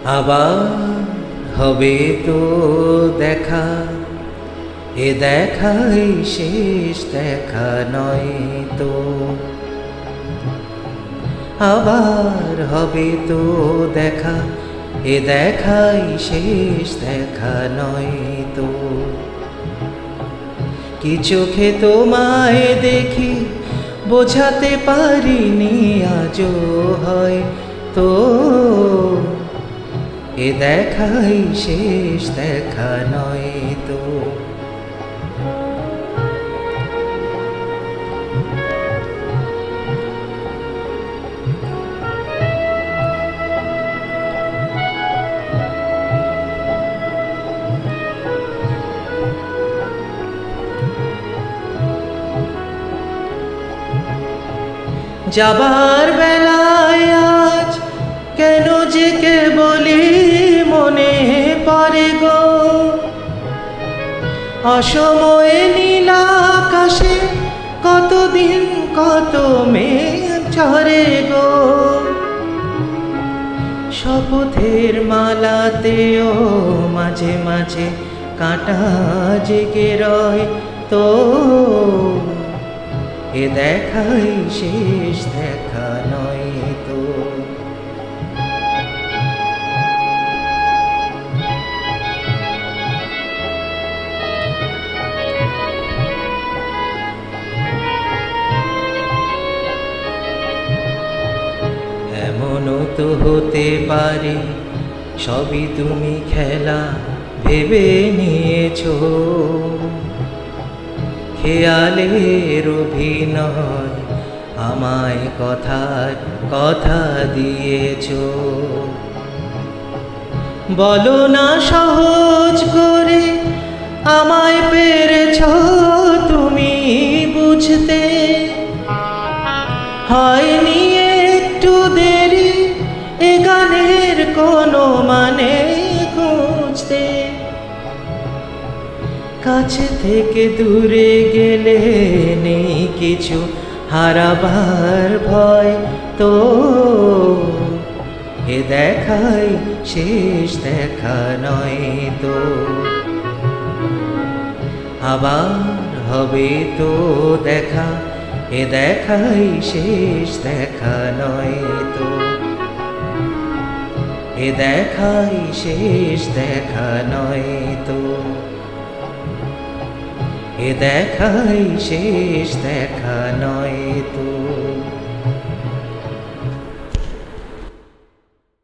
আবার হবে তো দেখা, এ দেখাই শেষ দেখা নয় তো। আবার হবে তো দেখা, এ দেখাই শেষ দেখা নয় তো। কি চোখে তোমায় দেখি বোঝাতে পারিনি আজও হয় তো, এ দেখাই শেষ দেখা নয় তো। যাবার বেলায় আজ কেন যে কেবলই মনে পড়ে গো, অসময়ে নীল আকাশে কতদিন কত মেঘ ঝরে গো। শপথের মালাতেও মাঝে মাঝে কাঁটা জেগে রয় তো, এ দেখাই শেষ দেখা নয় তো। এমনও তো হতে পারে সবই তুমি খেলা ভেবে নিয়েছো, খেয়ালের অভিনয় আমায় কথা দিয়েছো। বলো না সহজ করে আমায় পেরেছো তুমি বুঝতে, হয়নি একটু দেরি এ গানের কোনো মানে খুঁজতে। কাছে থেকে দূরে গেলে নেই কিছু হারাবার ভয় তো, এ দেখাই শেষ দেখা নয় তো। আবার হবে তো দেখা, এ দেখাই শেষ দেখা নয় তো। এ দেখাই শেষ দেখা নয় তো। এ দেখাই শেষ দেখা নয় তো।